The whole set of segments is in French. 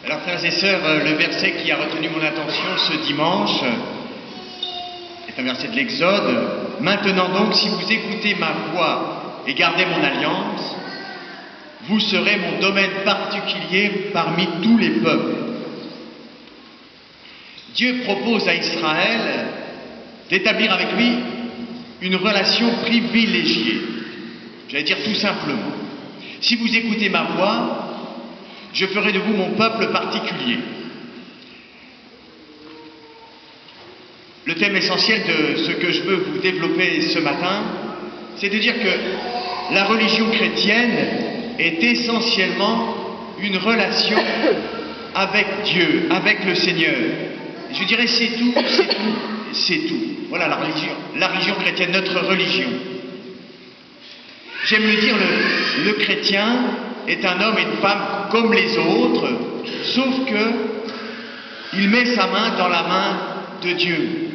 Alors, frères et sœurs, le verset qui a retenu mon attention ce dimanche est un verset de l'Exode. Maintenant donc, si vous écoutez ma voix et gardez mon alliance, vous serez mon domaine particulier parmi tous les peuples. Dieu propose à Israël d'établir avec lui une relation privilégiée. J'allais dire tout simplement. Si vous écoutez ma voix, je ferai de vous mon peuple particulier. Le thème essentiel de ce que je veux vous développer ce matin, c'est de dire que la religion chrétienne est essentiellement une relation avec Dieu, avec le Seigneur. Je dirais c'est tout, c'est tout, c'est tout. Voilà la religion chrétienne, notre religion. J'aime le dire, le chrétien est un homme et une femme comme les autres, sauf que il met sa main dans la main de Dieu.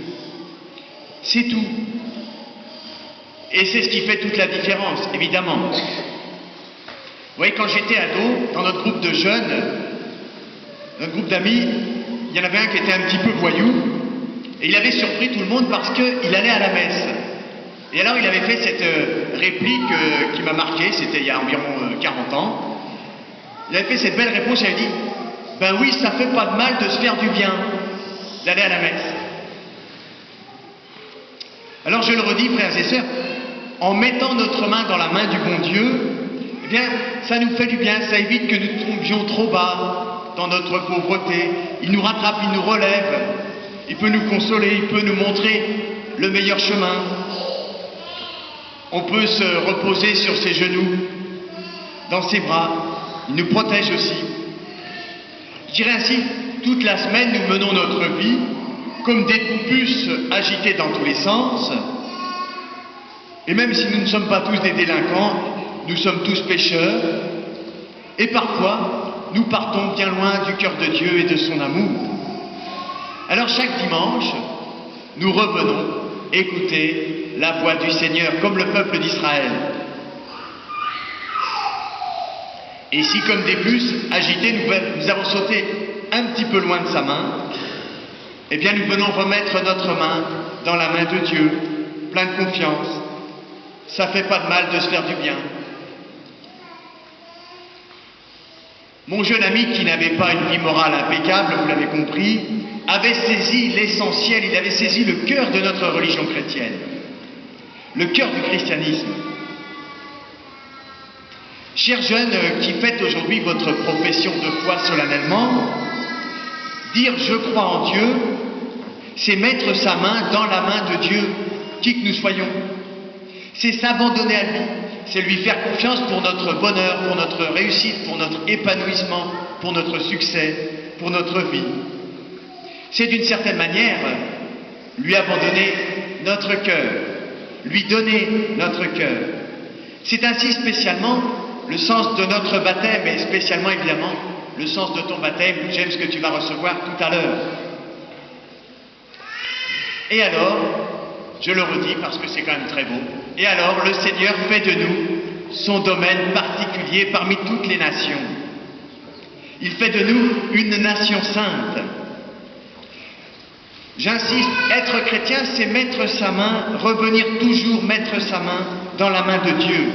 C'est tout. Et c'est ce qui fait toute la différence, évidemment. Vous voyez, quand j'étais ado, dans notre groupe de jeunes, notre groupe d'amis, il y en avait un qui était un petit peu voyou, et il avait surpris tout le monde parce qu'il allait à la messe. Et alors il avait fait cette réplique qui m'a marqué, c'était il y a environ 40 ans. Il avait fait cette belle réponse, il avait dit « Ben oui, ça fait pas de mal de se faire du bien, d'aller à la messe. » Alors je le redis, frères et sœurs, en mettant notre main dans la main du bon Dieu, eh bien, ça nous fait du bien, ça évite que nous tombions trop bas dans notre pauvreté. Il nous rattrape, il nous relève, il peut nous consoler, il peut nous montrer le meilleur chemin. On peut se reposer sur ses genoux, dans ses bras. Il nous protège aussi. Je dirais ainsi, toute la semaine, nous menons notre vie comme des puces agitées dans tous les sens. Et même si nous ne sommes pas tous des délinquants, nous sommes tous pécheurs. Et parfois, nous partons bien loin du cœur de Dieu et de son amour. Alors chaque dimanche, nous revenons écouter la voix du Seigneur, comme le peuple d'Israël. Et si, comme des puces agitées, nous avons sauté un petit peu loin de sa main, eh bien nous venons remettre notre main dans la main de Dieu, plein de confiance. Ça fait pas de mal de se faire du bien. Mon jeune ami, qui n'avait pas une vie morale impeccable, vous l'avez compris, avait saisi l'essentiel, il avait saisi le cœur de notre religion chrétienne, le cœur du christianisme. Chers jeunes qui faites aujourd'hui votre profession de foi solennellement, dire « je crois en Dieu », c'est mettre sa main dans la main de Dieu, qui que nous soyons. C'est s'abandonner à lui, c'est lui faire confiance pour notre bonheur, pour notre réussite, pour notre épanouissement, pour notre succès, pour notre vie. C'est d'une certaine manière lui abandonner notre cœur, lui donner notre cœur. C'est ainsi spécialement le sens de notre baptême et spécialement évidemment le sens de ton baptême, j'aime ce que tu vas recevoir tout à l'heure. Et alors, je le redis parce que c'est quand même très beau, et alors le Seigneur fait de nous son domaine particulier parmi toutes les nations. Il fait de nous une nation sainte. J'insiste, être chrétien, c'est mettre sa main, revenir toujours mettre sa main dans la main de Dieu.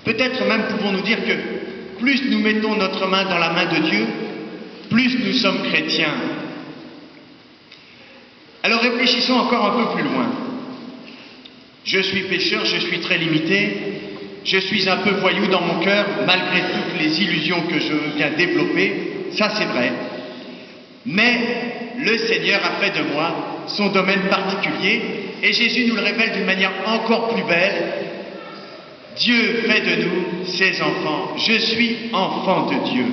Peut-être même pouvons-nous dire que plus nous mettons notre main dans la main de Dieu, plus nous sommes chrétiens. Alors réfléchissons encore un peu plus loin. Je suis pécheur, je suis très limité, je suis un peu voyou dans mon cœur, malgré toutes les illusions que je viens développer, ça c'est vrai. Mais le Seigneur a fait de moi son domaine particulier, et Jésus nous le révèle d'une manière encore plus belle. Dieu fait de nous ses enfants. Je suis enfant de Dieu.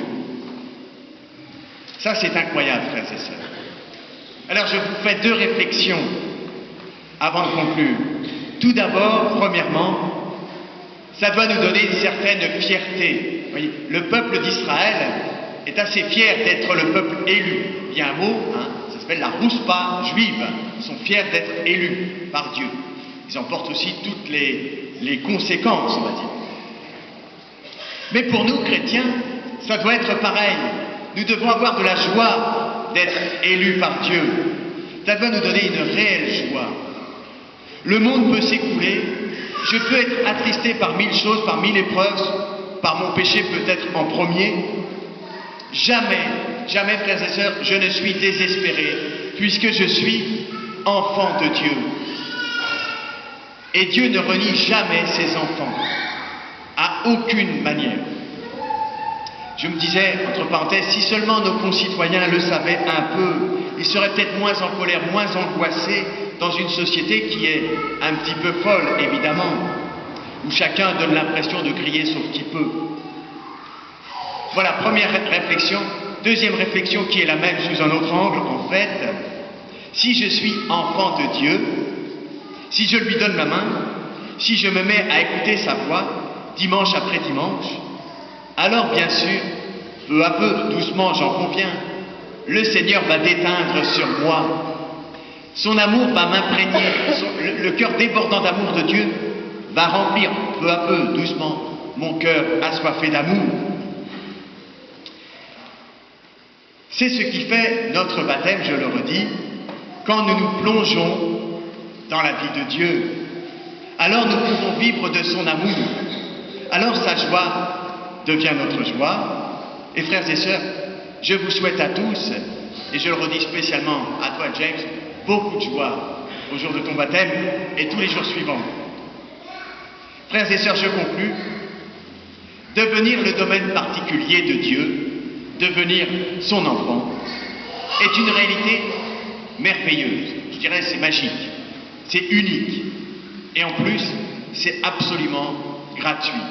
Ça c'est incroyable, frères et sœurs. Alors je vous fais deux réflexions avant de conclure. Tout d'abord, premièrement, ça doit nous donner une certaine fierté. Vous voyez, le peuple d'Israël est assez fier d'être le peuple élu. Il y a un mot, ça s'appelle la rouspa juive. Ils sont fiers d'être élus par Dieu. Ils en portent aussi toutes les conséquences, on va dire. Mais pour nous, chrétiens, ça doit être pareil. Nous devons avoir de la joie d'être élus par Dieu. Ça doit nous donner une réelle joie. Le monde peut s'écouler, je peux être attristé par 1000 choses, par 1000 épreuves, par mon péché peut-être en premier. Jamais, jamais, frères et sœurs, je ne suis désespéré, puisque je suis enfant de Dieu. Et Dieu ne renie jamais ses enfants, à aucune manière. Je me disais, entre parenthèses, si seulement nos concitoyens le savaient un peu, ils seraient peut-être moins en colère, moins angoissés dans une société qui est un petit peu folle, évidemment, où chacun donne l'impression de crier sauf qui peut. Voilà, première réflexion. Deuxième réflexion qui est la même sous un autre angle, en fait. Si je suis enfant de Dieu, si je lui donne ma main, si je me mets à écouter sa voix, dimanche après dimanche, alors bien sûr, peu à peu, doucement, j'en conviens, le Seigneur va déteindre sur moi. Son amour va m'imprégner, le cœur débordant d'amour de Dieu va remplir peu à peu, doucement, mon cœur assoiffé d'amour. C'est ce qui fait notre baptême, je le redis, quand nous nous plongeons dans la vie de Dieu. Alors nous pouvons vivre de son amour. Alors sa joie devient notre joie. Et frères et sœurs, je vous souhaite à tous, et je le redis spécialement à toi James, beaucoup de joie au jour de ton baptême et tous les jours suivants. Frères et sœurs, je conclus. Devenir le domaine particulier de Dieu, devenir son enfant, est une réalité merveilleuse. Je dirais c'est magique, c'est unique. Et en plus, c'est absolument gratuit.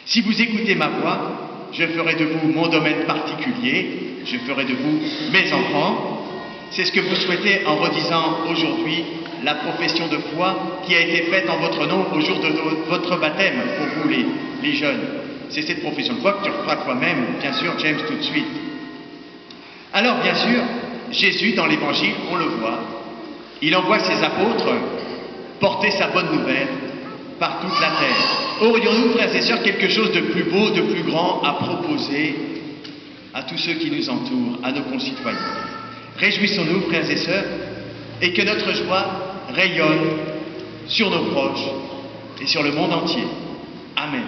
Si vous écoutez ma voix, je ferai de vous mon domaine particulier, je ferai de vous mes enfants. C'est ce que vous souhaitez en redisant aujourd'hui la profession de foi qui a été faite en votre nom au jour de votre baptême, pour vous les jeunes. C'est cette profession de foi que tu referas toi-même, bien sûr, James, tout de suite. Alors, bien sûr, Jésus, dans l'Évangile, on le voit, il envoie ses apôtres porter sa bonne nouvelle par toute la terre. Aurions-nous, frères et sœurs, quelque chose de plus beau, de plus grand à proposer à tous ceux qui nous entourent, à nos concitoyens? Réjouissons-nous, frères et sœurs, et que notre joie rayonne sur nos proches et sur le monde entier. Amen.